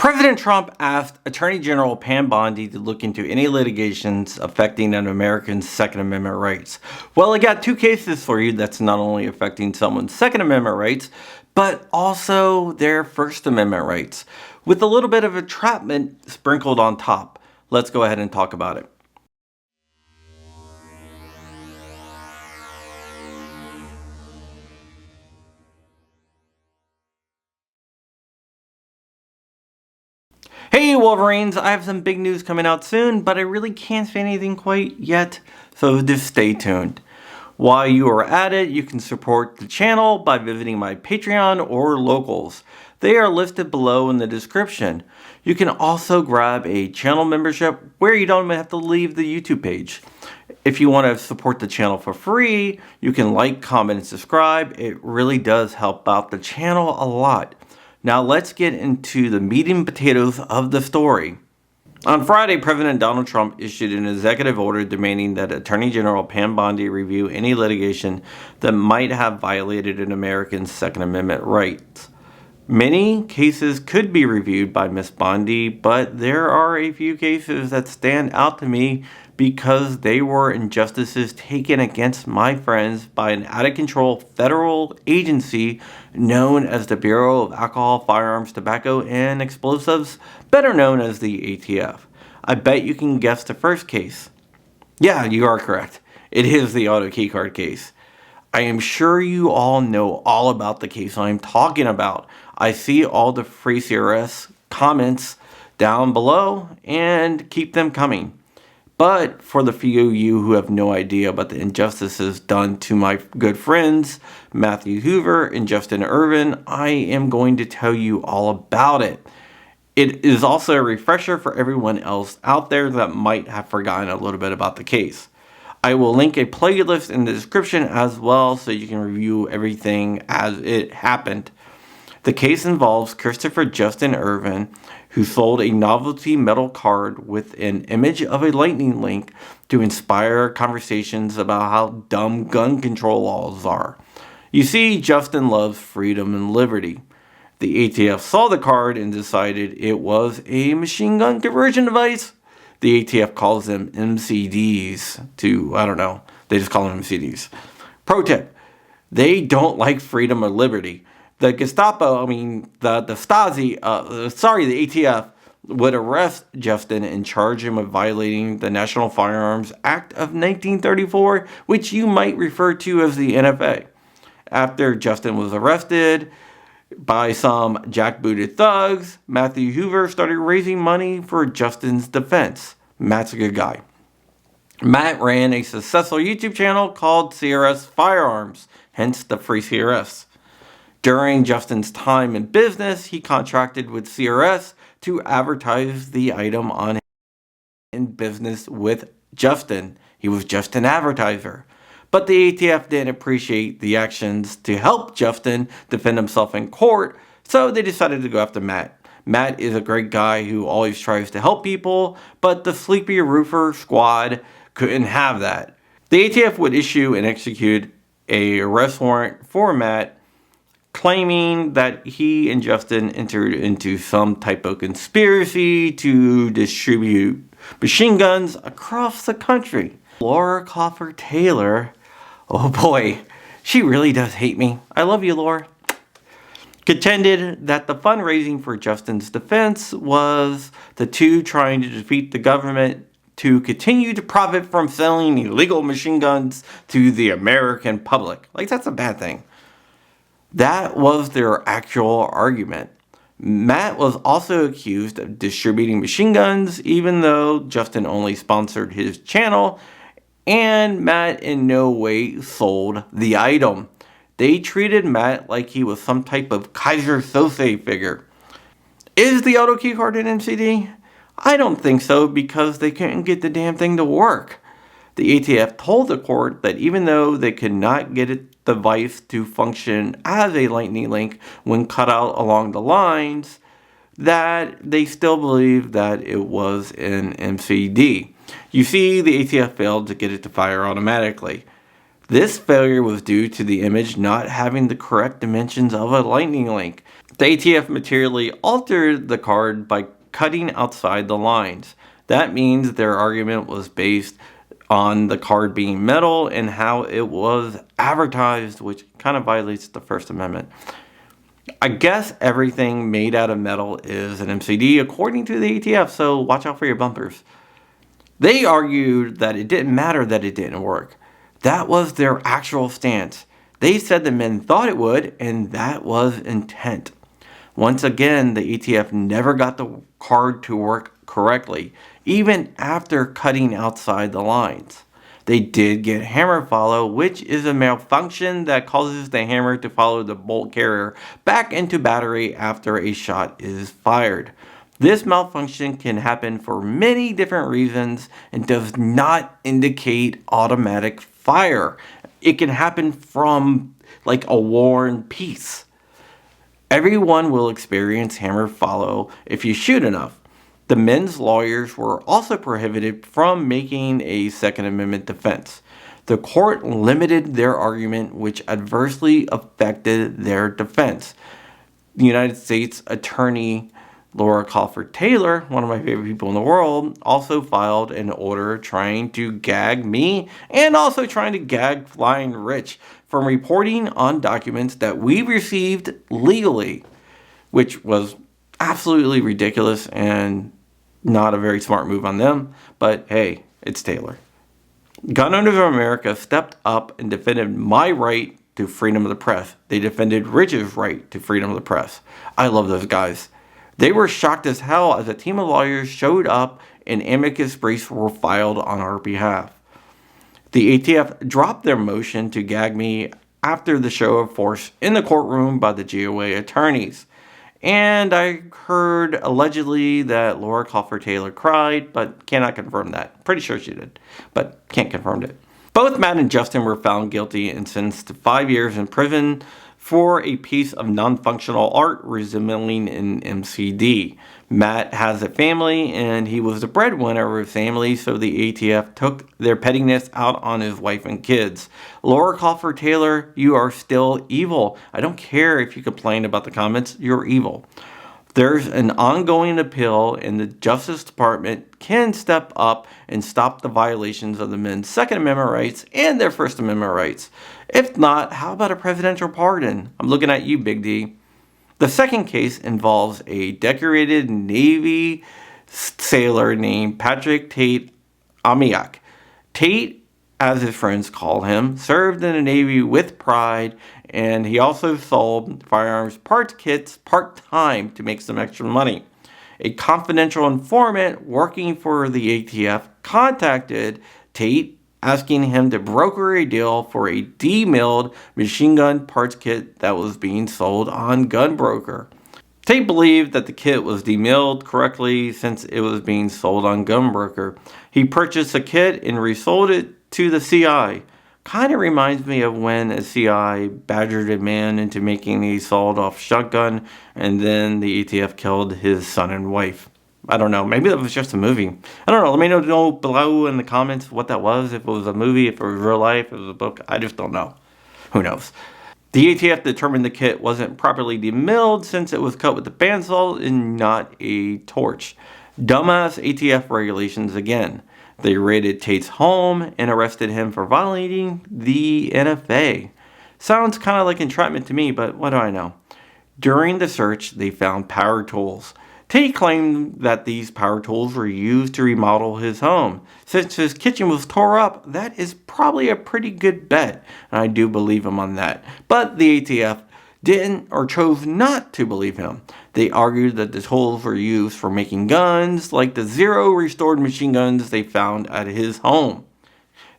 President Trump asked Attorney General Pam Bondi to look into any litigations affecting an American's Second Amendment rights. Well, I got two cases for you that's not only affecting someone's Second Amendment rights, but also their First Amendment rights, with a little bit of entrapment sprinkled on top. Let's go ahead and talk about it. Hey Wolverines, I have some big news coming out soon, but I really can't say anything quite yet, so just stay tuned. While you are at it, you can support the channel by visiting my Patreon or locals. They are listed below in the description. You can also grab a channel membership where you don't even have to leave the YouTube page. If you want to support the channel for free, you can like, comment, and subscribe. It really does help out the channel a lot. Now let's get into the meat and potatoes of the story. On Friday, President Donald Trump issued an executive order demanding that Attorney General Pam Bondi review any litigation that might have violated an American's Second Amendment rights. Many cases could be reviewed by Ms. Bondi, but there are a few cases that stand out to me because they were injustices taken against my friends by an out-of-control federal agency known as the Bureau of Alcohol, Firearms, Tobacco, and Explosives, better known as the ATF. I bet you can guess the first case. Yeah, you are correct. It is the auto keycard case. I am sure you all know all about the case I'm talking about. I see all the free CRS comments down below and keep them coming. But for the few of you who have no idea about the injustices done to my good friends, Matthew Hoover and Justin Irvin, I am going to tell you all about it. It is also a refresher for everyone else out there that might have forgotten a little bit about the case. I will link a playlist in the description as well so you can review everything as it happened. The case involves Christopher Justin Irvin, who sold a novelty metal card with an image of a lightning link to inspire conversations about how dumb gun control laws are. You see, Justin loves freedom and liberty. The ATF saw the card and decided it was a machine gun conversion device. The ATF calls them MCDs they just call them MCDs. Pro tip, they don't like freedom or liberty. The Gestapo, the Stasi, the ATF would arrest Justin and charge him with violating the National Firearms Act of 1934, which you might refer to as the NFA. After Justin was arrested by some jackbooted thugs, Matthew Hoover started raising money for Justin's defense. Matt's a good guy. Matt ran a successful YouTube channel called CRS Firearms, hence the free CRS. During Justin's time in business, he contracted with CRS to advertise the item on in business with Justin. He was just an advertiser. But the ATF didn't appreciate the actions to help Justin defend himself in court, so they decided to go after Matt. Matt is a great guy who always tries to help people, but the Sleepy Roofer squad couldn't have that. The ATF would issue and execute an arrest warrant for Matt, claiming that he and Justin entered into some type of conspiracy to distribute machine guns across the country. Laura Coffer Taylor, oh boy, she really does hate me. I love you, Laura. Contended that the fundraising for Justin's defense was the two trying to defeat the government to continue to profit from selling illegal machine guns to the American public. That's a bad thing. That was their actual argument. Matt was also accused of distributing machine guns, even though Justin only sponsored his channel, and Matt in no way sold the item. They treated Matt like he was some type of Kaiser Sose figure. Is the auto keycard an MCD? I don't think so, because they couldn't get the damn thing to work. The ATF told the court that even though they could not get the device to function as a lightning link when cut out along the lines, that they still believed that it was an MCD. You see, the ATF failed to get it to fire automatically. This failure was due to the image not having the correct dimensions of a lightning link. The ATF materially altered the card by cutting outside the lines. That means their argument was based on the card being metal and how it was advertised, which kind of violates the First Amendment. I guess everything made out of metal is an MCD according to the ATF, so watch out for your bumpers. They argued that it didn't matter that it didn't work. That was their actual stance. They said the men thought it would, and that was intent. Once again, the ATF never got the card to work correctly, even after cutting outside the lines. They did get hammer follow, which is a malfunction that causes the hammer to follow the bolt carrier back into battery after a shot is fired. This malfunction can happen for many different reasons and does not indicate automatic fire. It can happen from like a worn piece. Everyone will experience hammer follow if you shoot enough. The men's lawyers were also prohibited from making a Second Amendment defense. The court limited their argument, which adversely affected their defense. The United States Attorney Laura Crawford Taylor, one of my favorite people in the world, also filed an order trying to gag me and also trying to gag Flying Rich from reporting on documents that we received legally, which was absolutely ridiculous and not a very smart move on them. But hey, it's Taylor. Gun Owners of America stepped up and defended my right to freedom of the press. They defended Rich's right to freedom of the press. I love those guys. They were shocked as hell as a team of lawyers showed up and amicus briefs were filed on our behalf. The ATF dropped their motion to gag me after the show of force in the courtroom by the GOA attorneys. And I heard allegedly that Laura Crawford Taylor cried, but cannot confirm that. Pretty sure she did, but can't confirm it. Both Matt and Justin were found guilty and sentenced to 5 years in prison for a piece of non-functional art resembling an MCD. Matt has a family and he was the breadwinner of his family, so the ATF took their pettiness out on his wife and kids. Laura Crawford Taylor, you are still evil. I don't care if you complain about the comments, you're evil. There's an ongoing appeal, and the Justice Department can step up and stop the violations of the men's Second Amendment rights and their First Amendment rights. If not, how about a presidential pardon? I'm looking at you, Big D. The second case involves a decorated Navy sailor named Patrick Tate Amiak. Tate, as his friends call him, served in the Navy with pride, and he also sold firearms parts kits part-time to make some extra money. A confidential informant working for the ATF contacted Tate, asking him to broker a deal for a demilled machine gun parts kit that was being sold on Gunbroker. Tate believed that the kit was demilled correctly since it was being sold on Gunbroker. He purchased the kit and resold it to the CI. Kind of reminds me of when a CI badgered a man into making a sawed-off shotgun, and then the ATF killed his son and wife. I don't know. Maybe that was just a movie. I don't know. Let me know below in the comments what that was. If it was a movie, if it was real life, if it was a book. I just don't know. Who knows? The ATF determined the kit wasn't properly demilled since it was cut with a bandsaw and not a torch. Dumbass ATF regulations again. They raided Tate's home and arrested him for violating the NFA. Sounds kind of like entrapment to me, but what do I know? During the search, they found power tools. Tate claimed that these power tools were used to remodel his home. Since his kitchen was tore up, that is probably a pretty good bet, and I do believe him on that. But the ATF didn't or chose not to believe him. They argued that the tools were used for making guns, like the zero restored machine guns they found at his home.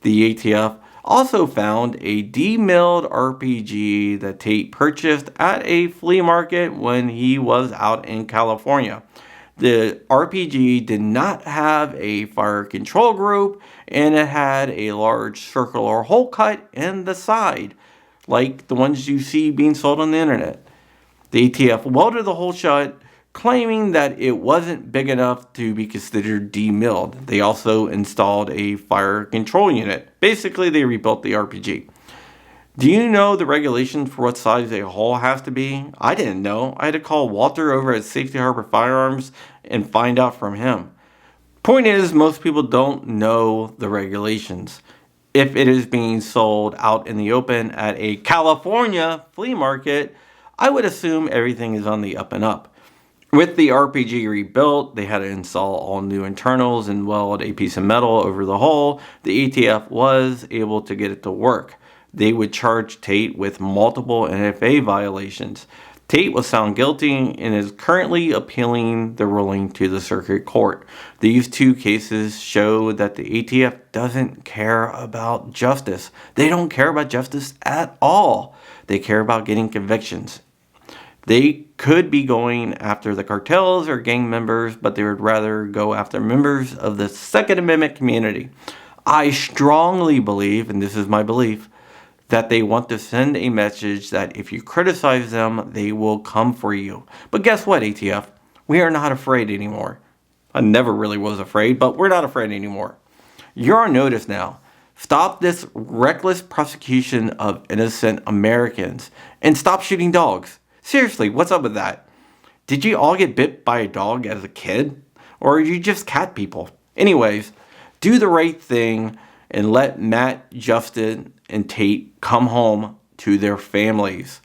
The ATF also found a demilled RPG that Tate purchased at a flea market when he was out in California. The RPG did not have a fire control group, and it had a large circular hole cut in the side, like the ones you see being sold on the internet. The ATF welded the hole shut, claiming that it wasn't big enough to be considered demilled. They also installed a fire control unit. Basically, they rebuilt the RPG. Do you know the regulations for what size a hull has to be? I didn't know. I had to call Walter over at Safety Harbor Firearms and find out from him. Point is, most people don't know the regulations. If it is being sold out in the open at a California flea market, I would assume everything is on the up and up. With the RPG rebuilt, they had to install all new internals and weld a piece of metal over the hull. The ATF was able to get it to work. They would charge Tate with multiple NFA violations. Tate was found guilty and is currently appealing the ruling to the circuit court. These two cases show that the ATF doesn't care about justice. They don't care about justice at all. They care about getting convictions. They could be going after the cartels or gang members, but they would rather go after members of the Second Amendment community. I strongly believe, and this is my belief, that they want to send a message that if you criticize them, they will come for you. But guess what, ATF? We are not afraid anymore. I never really was afraid, but we're not afraid anymore. You're on notice now. Stop this reckless prosecution of innocent Americans and stop shooting dogs. Seriously, what's up with that? Did you all get bit by a dog as a kid? Or are you just cat people? Anyways, do the right thing and let Matt, Justin, and Tate come home to their families.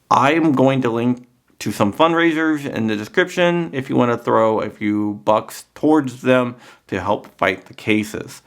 I'm going to link to some fundraisers in the description if you want to throw a few bucks towards them to help fight the cases.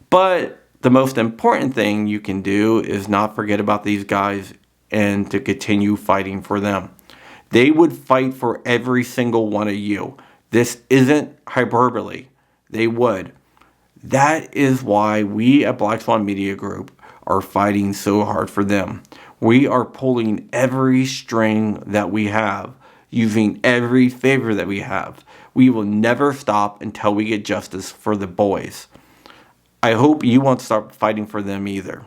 But the most important thing you can do is not forget about these guys and to continue fighting for them. They would fight for every single one of you. This isn't hyperbole. They would. That is why we at Black Swan Media Group are fighting so hard for them. We are pulling every string that we have, using every favor that we have. We will never stop until we get justice for the boys. I hope you won't stop fighting for them either.